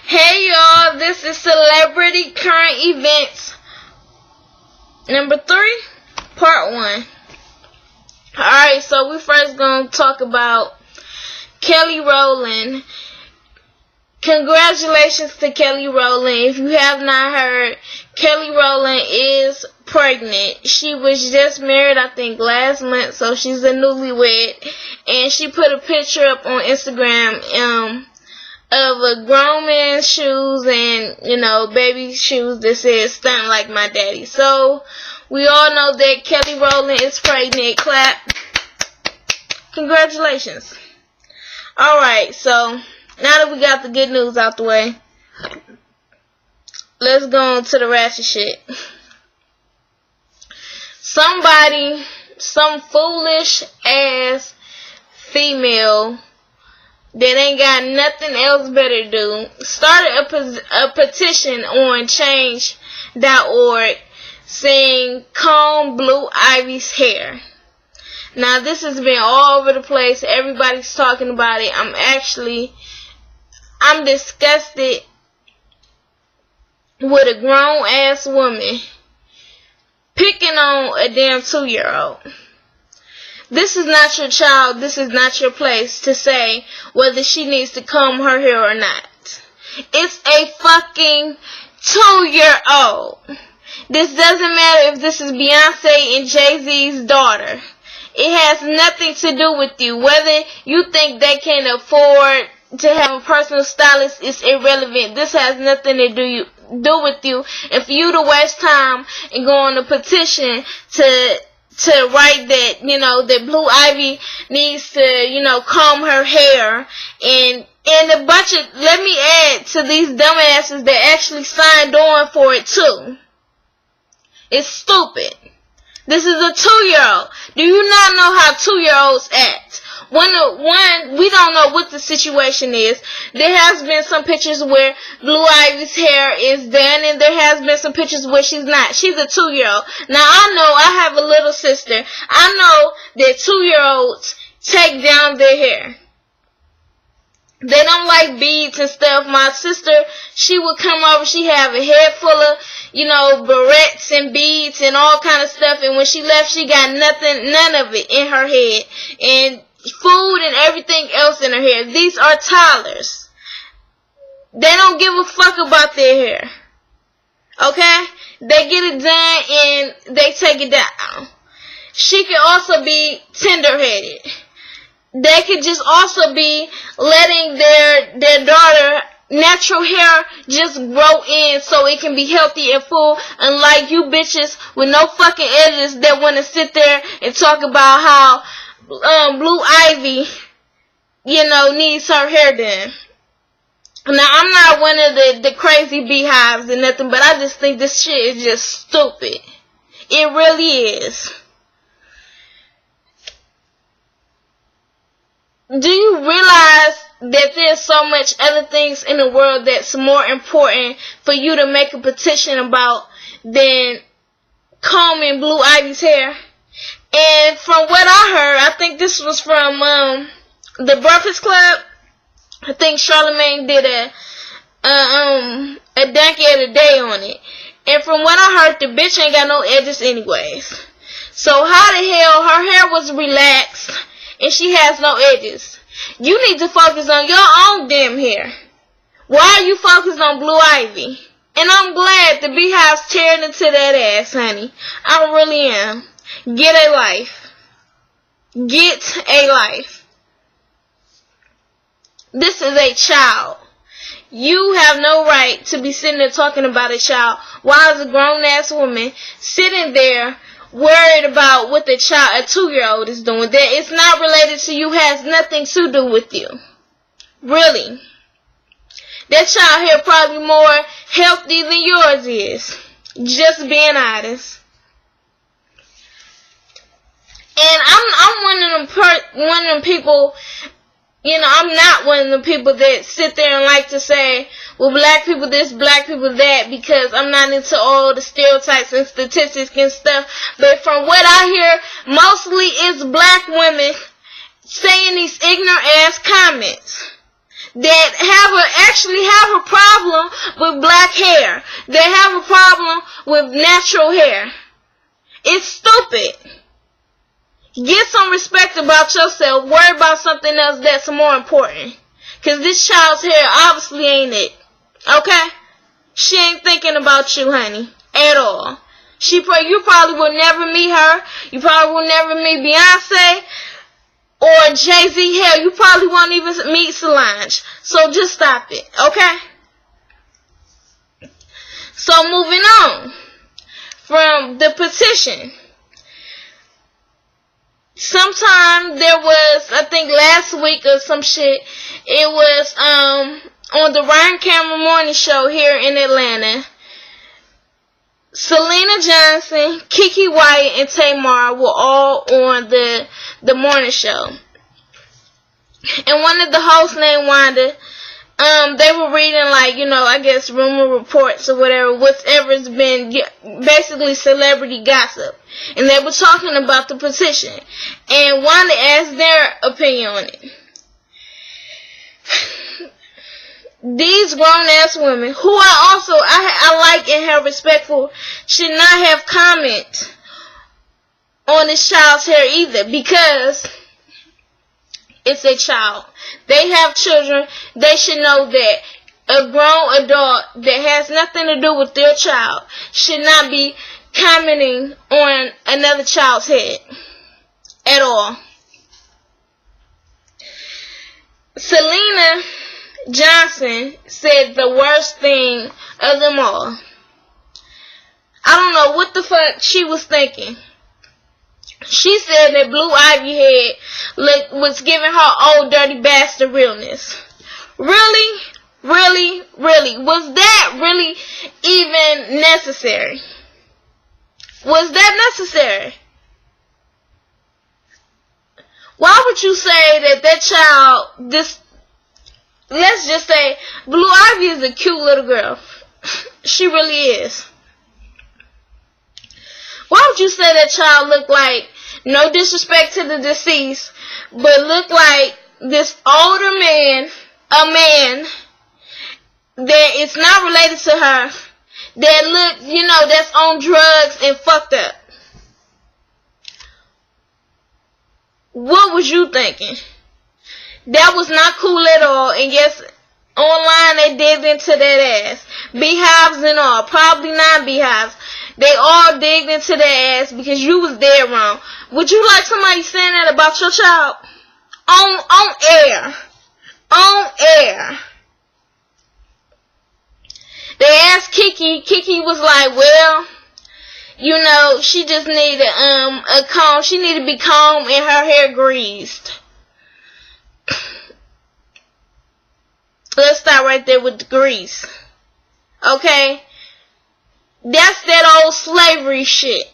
Hey y'all, this is Celebrity Current Events number 3, part 1. Alright, so we first gonna talk about Kelly Rowland. Congratulations to Kelly Rowland. If you have not heard, Kelly Rowland is pregnant. She was just married, I think, last month, so she's a newlywed. And she put a picture up on Instagram of a grown man's shoes and, baby shoes that says "Stunt Like My Daddy." So, we all know that Kelly Rowland is pregnant. Clap. Congratulations. Alright, so now that we got the good news out the way, let's go on to the ratchet shit. Some foolish ass female that ain't got nothing else better to do started a petition on change.org saying comb Blue Ivy's hair. Now this has been all over the place. Everybody's talking about it. I'm disgusted with a grown ass woman picking on a damn 2-year-old. This is not your child. This is not your place to say whether she needs to comb her hair or not. It's a fucking 2-year-old. This doesn't matter if this is Beyonce and Jay-Z's daughter. It has nothing to do with you. Whether you think they can afford to have a personal stylist is irrelevant. This has nothing to do with you. And for you to waste time and go on a petition to write that, that Blue Ivy needs to, comb her hair and a bunch of, let me add to these dumbasses that actually signed on for it too. It's stupid. This is a 2-year-old. Do you not know how 2-year-olds act? One, we don't know what the situation is. There has been some pictures where Blue Ivy's hair is done, and there has been some pictures where she's not. She's a 2-year-old. Now, I have a little sister. I know that 2-year-olds take down their hair. They don't like beads and stuff. My sister, she would come over, she have a head full of, barrettes and beads and all kind of stuff, and when she left, she got none of it in her head. And food and everything else in her hair. These are toddlers. They don't give a fuck about their hair. Okay? They get it done and they take it down. She can also be tender-headed. They could just also be letting their daughter natural hair just grow in so it can be healthy and full, unlike you bitches with no fucking edges that want to sit there and talk about how Blue Ivy, needs her hair done. Now, I'm not one of the crazy beehives and nothing, but I just think this shit is just stupid. It really is. Do you realize that there's so much other things in the world that's more important for you to make a petition about than combing Blue Ivy's hair? And from what I heard, I think this was from the Breakfast Club. I think Charlamagne did a donkey of the day on it. And from what I heard, the bitch ain't got no edges anyways. So how the hell her hair was relaxed and she has no edges? You need to focus on your own damn hair. Why are you focused on Blue Ivy? And I'm glad the Beehive's tearing into that ass, honey. I really am. Get a life. Get a life. This is a child. You have no right to be sitting there talking about a child. Why is a grown-ass woman sitting there worried about what a 2-year-old is doing? That it's not related to you, has nothing to do with you. Really. That child here probably more healthy than yours is. Just being honest. And I'm one of them people, I'm not one of the people that sit there and like to say, well, black people this, black people that, because I'm not into all the stereotypes and statistics and stuff. But from what I hear, mostly it's black women saying these ignorant ass comments. that actually have a problem with black hair. They have a problem with natural hair. It's stupid. Get some respect about yourself. Worry about something else that's more important. Cause this child's hair obviously ain't it. Okay? She ain't thinking about you, honey. At all. You probably will never meet her. You probably will never meet Beyonce or Jay-Z. Hell, you probably won't even meet Solange. So just stop it. Okay? So moving on from the petition. Sometime there was, I think last week or some shit, it was on the Ryan Cameron Morning Show here in Atlanta. Syleena Johnson, Keke White, and Tamar were all on the morning show. And one of the hosts named Wanda, they were reading, like, you know, I guess rumor reports or whatever's been basically celebrity gossip. And they were talking about the petition. And Wanda asked their opinion on it. These grown-ass women, who I like and have respect for, should not have comment on this child's hair either, because it's a child. They have children. They should know that a grown adult that has nothing to do with their child should not be commenting on another child's head at all. Syleena Johnson said the worst thing of them all. I don't know what the fuck she was thinking. She said that Blue Ivy head was giving her old dirty bastard realness. Really? Really? Really? Was that really even necessary? Was that necessary? Why would you say that child, let's just say, Blue Ivy is a cute little girl. She really is. Why would you say that child looked like, no disrespect to the deceased, but looked like this older man, a man that is not related to her, that look, you know, that's on drugs and fucked up? What was you thinking? That was not cool at all. And yes, online they digged into that ass. Beehives and all. Probably not beehives. They all digged into that ass because you was dead wrong. Would you like somebody saying that about your child? On air. On air. They asked Keke. Keke was like, well, you know, she just needed a comb. She needed to be combed and her hair greased. Let's start right there with the grease. Okay? That's that old slavery shit.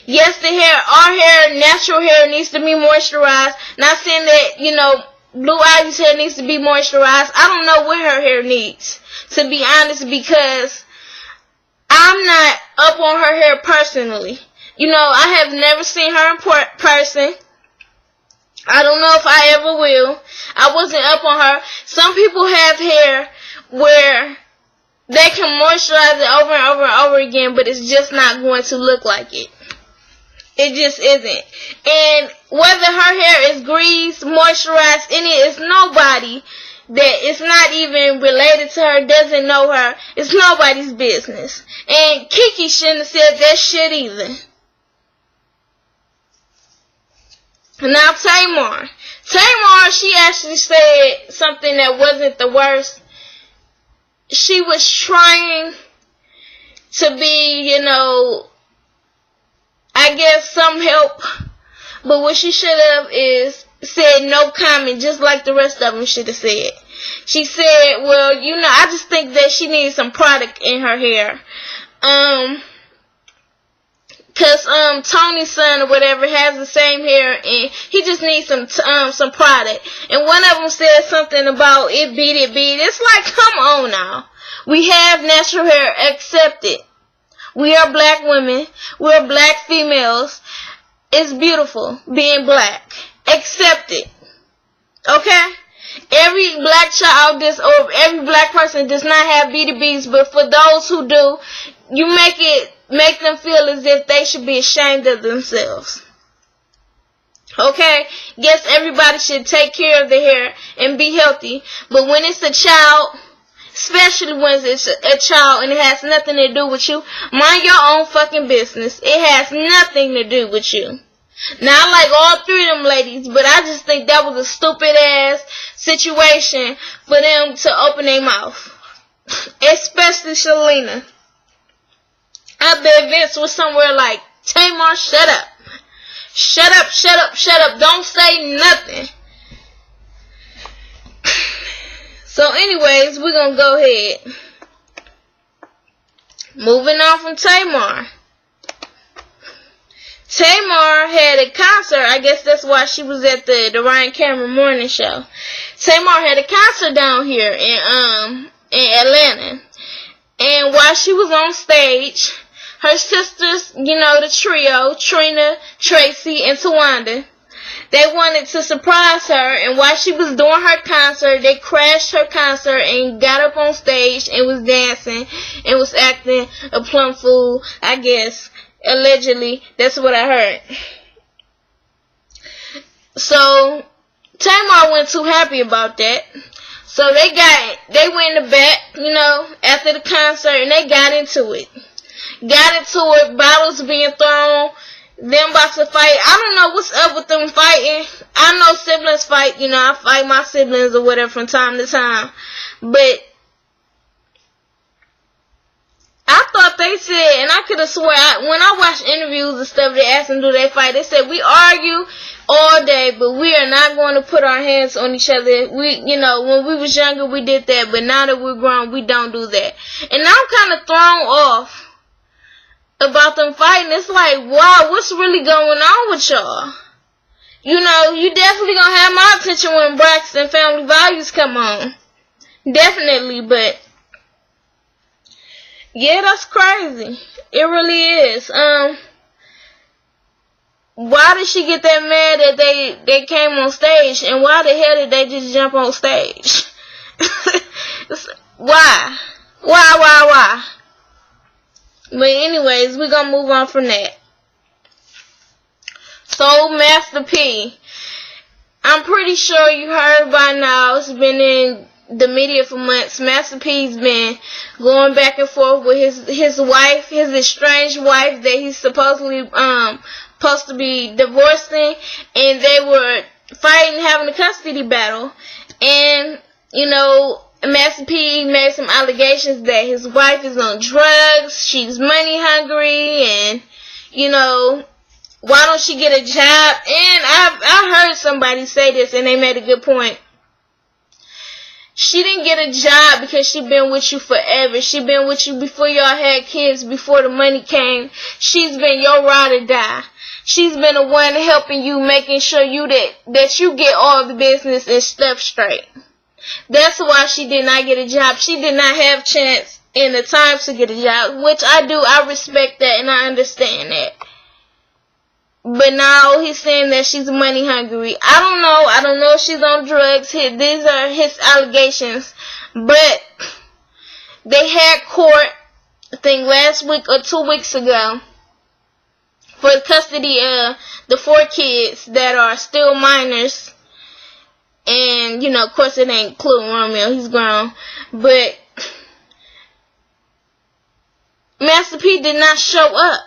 Yes, our hair, natural hair needs to be moisturized. Not saying that, you know, Blue Ivy's hair needs to be moisturized. I don't know what her hair needs, to be honest, because I'm not up on her hair personally. You know, I have never seen her in person. I don't know if I ever will. I wasn't up on her. Some people have hair where they can moisturize it over and over and over again, but it's just not going to look like it. It just isn't. And whether her hair is greased, moisturized, it's nobody that is not even related to her, doesn't know her. It's nobody's business. And Keke shouldn't have said that shit either. Now Tamar, she actually said something that wasn't the worst. She was trying to be, you know, I guess some help, but what she should have is said no comment, just like the rest of them should have said. She said, well, you know, I just think that she needs some product in her hair. Cause Tony's son or whatever has the same hair, and he just needs some product. And one of them said something about it beat. It's like, come on now. We have natural hair. Accept it. We are black women. We're black females. It's beautiful being black. Accept it. Okay? Every black child or every black person does not have BDBs, but for those who do, you make them feel as if they should be ashamed of themselves. Okay? Yes, everybody should take care of their hair and be healthy, but when it's a child, especially when it's a child and it has nothing to do with you, mind your own fucking business. It has nothing to do with you. Now, I like all three of them ladies, but I just think that was a stupid ass situation for them to open their mouth. Especially Syleena. I bet Vince was somewhere like, Tamar, shut up. Shut up, shut up, shut up. Don't say nothing. So anyways, we're going to go ahead. Moving on from Tamar. Tamar had a concert. I guess that's why she was at the Ryan Cameron morning show. Tamar had a concert down here in Atlanta. And while she was on stage, her sisters, you know, the trio, Trina, Tracy, and Tawanda, they wanted to surprise her, and while she was doing her concert, they crashed her concert and got up on stage and was dancing and was acting a plum fool, I guess. Allegedly, that's what I heard. So, Tamar wasn't too happy about that. So they went in the back, you know, after the concert, and they got into it. Bottles being thrown, them about to fight. I don't know what's up with them fighting. I know siblings fight, you know, I fight my siblings or whatever from time to time. But I thought they said, and I could have swore, when I watched interviews and stuff, they asked them, do they fight? They said, we argue all day, but we are not going to put our hands on each other. We, you know, when we was younger, we did that, but now that we're grown, we don't do that. And I'm kind of thrown off about them fighting. It's like, wow, what's really going on with y'all? You know, you definitely gonna have my attention when Braxton Family Values come on. Definitely, but yeah, that's crazy. It really is. Why did she get that mad that they came on stage? And why the hell did they just jump on stage? Why? But anyways, we're gonna move on from that. So, Master P. I'm pretty sure you heard by now. It's been in the media for months. Master P's been going back and forth with his wife, his estranged wife that he's supposedly supposed to be divorcing, and they were fighting, having a custody battle. And you know, Master P made some allegations that his wife is on drugs, she's money hungry, and you know, why don't she get a job? And I heard somebody say this, and they made a good point. She didn't get a job because she been with you forever. She been with you before y'all had kids, before the money came. She's been your ride or die. She's been the one helping you, making sure that you get all the business and stuff straight. That's why she did not get a job. She did not have chance in the time to get a job, which I do. I respect that and I understand that. But now he's saying that she's money hungry. I don't know if she's on drugs. These are his allegations. But they had court, I think last week or 2 weeks ago, for custody of the 4 kids that are still minors. And, you know, of course it ain't including Romeo. He's grown. But Master P did not show up.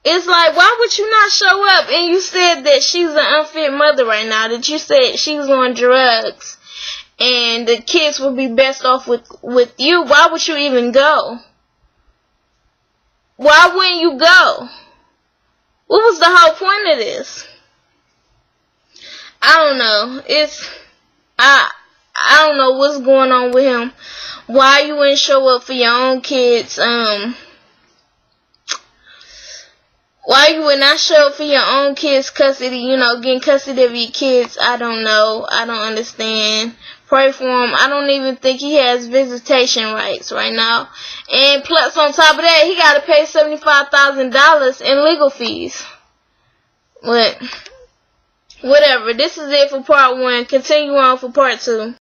It's like, why would you not show up? And you said that she's an unfit mother right now. That you said she was on drugs. And the kids would be best off with you. Why would you even go? Why wouldn't you go? What was the whole point of this? I don't know. I don't know what's going on with him. Why you wouldn't show up for your own kids? Why you would not show up for your own kids' custody, you know, getting custody of your kids, I don't know. I don't understand. Pray for him. I don't even think he has visitation rights right now. And plus, on top of that, he got to pay $75,000 in legal fees. But Whatever. This is it for part 1. Continue on for part 2.